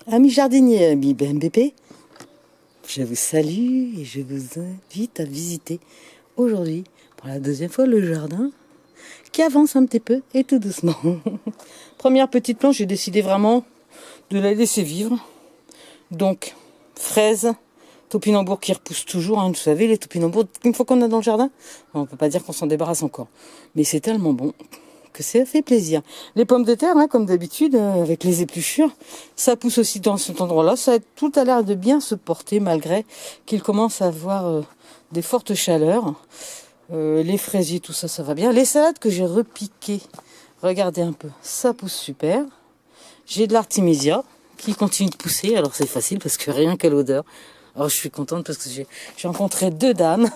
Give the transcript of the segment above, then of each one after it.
Amis jardiniers, amis BMBP, je vous salue et je vous invite à visiter aujourd'hui pour la deuxième fois le jardin qui avance un petit peu et tout doucement. Première petite plante, j'ai décidé vraiment de la laisser vivre. Donc, fraises, topinambour qui repoussent toujours, hein, vous savez, les topinambours, une fois qu'on a dans le jardin, on ne peut pas dire qu'on s'en débarrasse encore. Mais c'est tellement bon que ça fait plaisir. Les pommes de terre, hein, comme d'habitude, avec les épluchures, ça pousse aussi dans cet endroit-là. Tout a l'air de bien se porter malgré qu'il commence à avoir des fortes chaleurs. Les fraisiers, tout ça, ça va bien. Les salades que j'ai repiquées, regardez un peu, ça pousse super. J'ai de l'artémisia qui continue de pousser. Alors c'est facile parce que rien qu'à l'odeur. Alors je suis contente parce que j'ai rencontré deux dames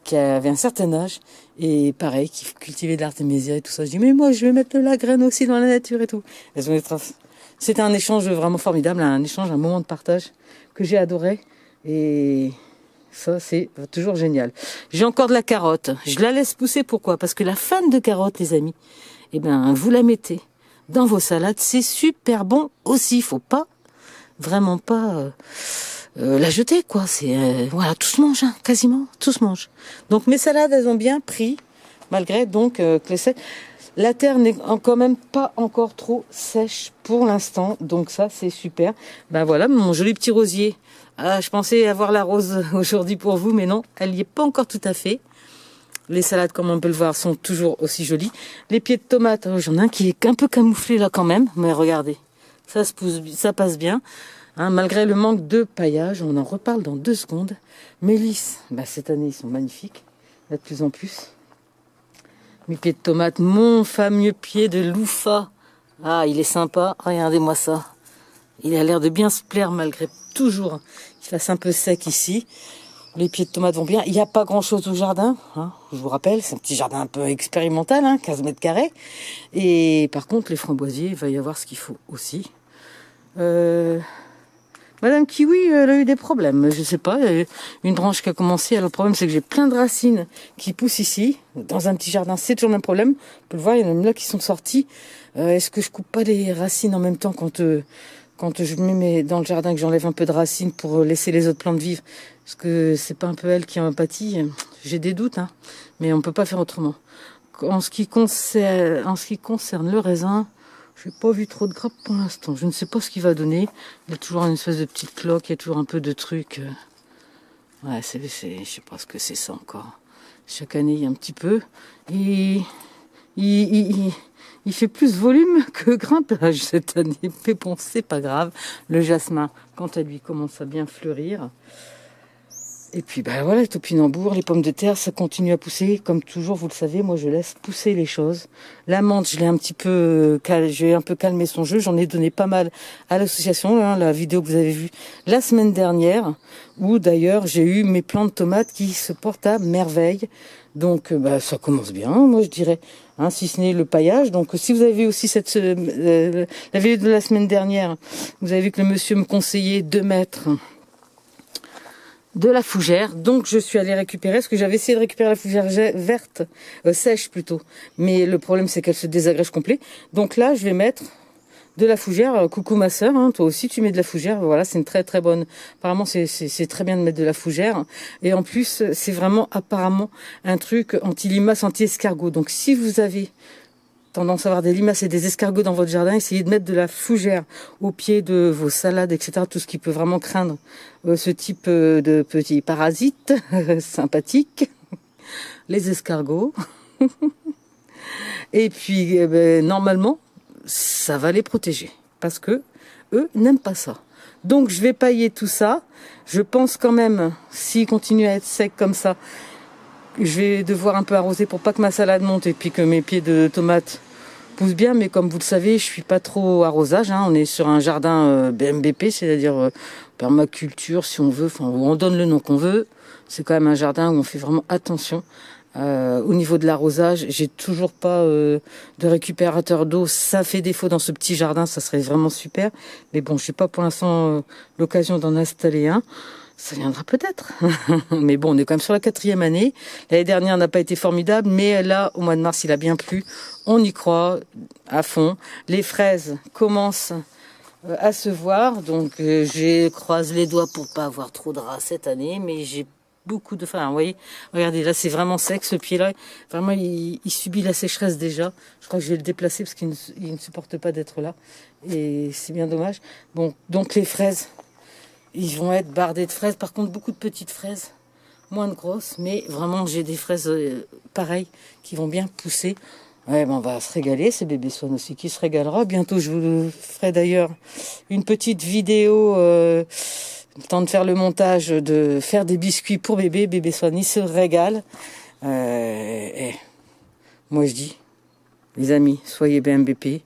qui avaient un certain âge et pareil, qui cultivaient de l'artémisia et tout ça. Je dis mais moi je vais mettre de la graine aussi dans la nature et tout. C'était un échange vraiment formidable, un échange, un moment de partage que j'ai adoré et ça c'est toujours génial. J'ai encore de la carotte. Je la laisse pousser, pourquoi? Parce que la fan de carotte, les amis, eh ben vous la mettez dans vos salades, c'est super bon aussi. Faut pas, vraiment pas la jeter, quoi. C'est voilà, tout se mange, hein, quasiment tout se mange. Donc mes salades, elles ont bien pris, malgré donc que la terre n'est quand même pas encore trop sèche pour l'instant, donc ça c'est super. Ben voilà, mon joli petit rosier. Ah, je pensais avoir la rose aujourd'hui pour vous, mais non, elle n'y est pas encore tout à fait. Les salades, comme on peut le voir, sont toujours aussi jolies. Les pieds de tomates, j'en ai un qui est un peu camouflé là quand même, mais regardez, ça se pousse, ça passe bien. Hein, malgré le manque de paillage, on en reparle dans 2 secondes. Mélisse, cette année ils sont magnifiques, là de plus en plus. Mes pieds de tomates, mon fameux pied de louffa. Ah, il est sympa, regardez-moi ça. Il a l'air de bien se plaire malgré toujours qu'il fasse un peu sec ici. Les pieds de tomates vont bien. Il n'y a pas grand-chose au jardin, hein, je vous rappelle. C'est un petit jardin un peu expérimental, hein, 15 mètres carrés. Et par contre, les framboisiers, il va y avoir ce qu'il faut aussi. Madame Kiwi, elle a eu des problèmes. Je sais pas, une branche qui a commencé. Alors le problème, c'est que j'ai plein de racines qui poussent ici. Dans un petit jardin, c'est toujours le même problème. On peut le voir, il y en a même là qui sont sortis. Est-ce que je coupe pas les racines en même temps quand je me mets dans le jardin, que j'enlève un peu de racines pour laisser les autres plantes vivre? Parce que c'est pas un peu elle qui en pâtit. J'ai des doutes, hein, mais on peut pas faire autrement. En ce qui concerne le raisin, j'ai pas vu trop de grappes pour l'instant. Je ne sais pas ce qu'il va donner. Il y a toujours une espèce de petite cloque, il y a toujours un peu de trucs. Ouais, je sais pas ce que c'est ça encore. Chaque année, il y a un petit peu. Et il fait plus volume que grimpage cette année. Mais bon, c'est pas grave. Le jasmin, quant à lui, commence à bien fleurir. Et puis voilà, les topinambours, les pommes de terre, ça continue à pousser. Comme toujours, vous le savez, moi je laisse pousser les choses. La menthe, j'ai un peu calmé son jeu. J'en ai donné pas mal à l'association, hein, la vidéo que vous avez vue la semaine dernière, où d'ailleurs j'ai eu mes plants de tomates qui se portent à merveille. Donc ça commence bien, moi je dirais, hein, si ce n'est le paillage. Donc si vous avez vu aussi la vidéo de la semaine dernière, vous avez vu que le monsieur me conseillait de mettre de la fougère, donc je suis allée récupérer, parce que j'avais essayé de récupérer la fougère verte, sèche plutôt, mais le problème c'est qu'elle se désagrège complet. Donc là je vais mettre de la fougère. Coucou ma sœur, hein, toi aussi tu mets de la fougère, voilà, c'est une très très bonne, apparemment c'est très bien de mettre de la fougère, et en plus c'est vraiment apparemment un truc anti-limaces, anti-escargot. Donc si vous avez tendance à avoir des limaces et des escargots dans votre jardin, essayez de mettre de la fougère au pied de vos salades, etc. Tout ce qui peut vraiment craindre ce type de petits parasites sympathiques, les escargots. Et puis, normalement, ça va les protéger parce que eux n'aiment pas ça. Donc, je vais pailler tout ça. Je pense quand même, s'il continue à être sec comme ça, je vais devoir un peu arroser pour pas que ma salade monte et puis que mes pieds de tomates poussent bien. Mais comme vous le savez, je suis pas trop arrosage, hein. On est sur un jardin BMBP, c'est-à-dire permaculture, si on veut, enfin, où on donne le nom qu'on veut. C'est quand même un jardin où on fait vraiment attention. Au niveau de l'arrosage, j'ai toujours pas de récupérateur d'eau. Ça fait défaut dans ce petit jardin, ça serait vraiment super. Mais bon, je n'ai pas pour l'instant l'occasion d'en installer un. Ça viendra peut-être. Mais bon, on est quand même sur la 4e année. L'année dernière n'a pas été formidable, mais là, au mois de mars, il a bien plu. On y croit à fond. Les fraises commencent à se voir. Donc j'ai croisé les doigts pour pas avoir trop de rats cette année, mais j'ai beaucoup de... Enfin, vous voyez, regardez, là c'est vraiment sec ce pied-là. Vraiment, il subit la sécheresse déjà. Je crois que je vais le déplacer parce qu'il ne supporte pas d'être là. Et c'est bien dommage. Bon, donc les fraises, ils vont être bardés de fraises. Par contre, beaucoup de petites fraises, moins de grosses. Mais vraiment, j'ai des fraises pareilles qui vont bien pousser. Ouais, ben on va se régaler, c'est bébé Swan aussi qui se régalera. Bientôt, je vous ferai d'ailleurs une petite vidéo, le temps de faire le montage, de faire des biscuits pour bébé. Bébé Swan, il se régale. Et moi, je dis, les amis, soyez BMBP,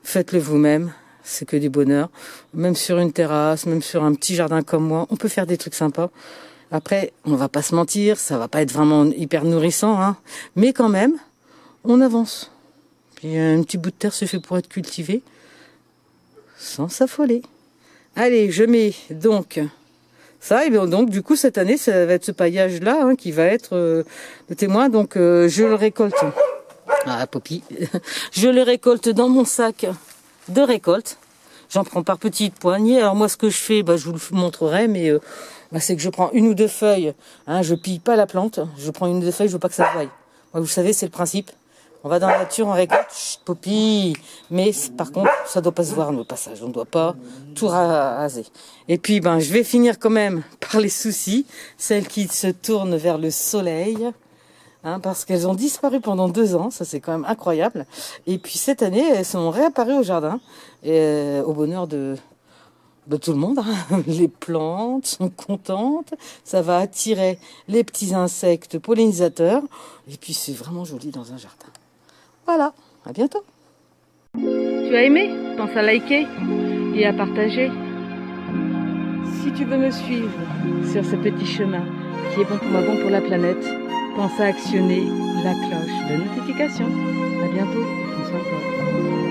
faites-le vous-même, c'est que du bonheur. Même sur une terrasse, même sur un petit jardin comme moi, on peut faire des trucs sympas. Après, on va pas se mentir, ça va pas être vraiment hyper nourrissant, hein, mais quand même, on avance. Puis un petit bout de terre se fait pour être cultivé sans s'affoler. Allez, je mets donc ça. Et bien donc, du coup, cette année, ça va être ce paillage-là hein, qui va être le témoin. Donc, je le récolte. Ah, Poppy. Je le récolte dans mon sac de récolte. J'en prends par petites poignées. Alors moi, ce que je fais, bah, je vous le montrerai, mais c'est que je prends une ou deux feuilles. Hein, je pille pas la plante. Je prends une ou deux feuilles, je veux pas que ça se voie. Moi, vous savez, c'est le principe. On va dans la nature, on récolte, chut, Poppy. Mais par contre, ça doit pas se voir, nos passages. On ne doit pas tout raser. Et puis, je vais finir quand même par les soucis. Celles qui se tournent vers le soleil. Hein, parce qu'elles ont disparu pendant 2 ans. Ça, c'est quand même incroyable. Et puis, cette année, elles sont réapparues au jardin. Et, au bonheur de tout le monde. Hein. Les plantes sont contentes. Ça va attirer les petits insectes pollinisateurs. Et puis, c'est vraiment joli dans un jardin. Voilà, à bientôt. Tu as aimé? Pense à liker et à partager. Si tu veux me suivre sur ce petit chemin qui est bon pour moi, bon pour la planète, pense à actionner la cloche de notification. À bientôt, prends soin de toi.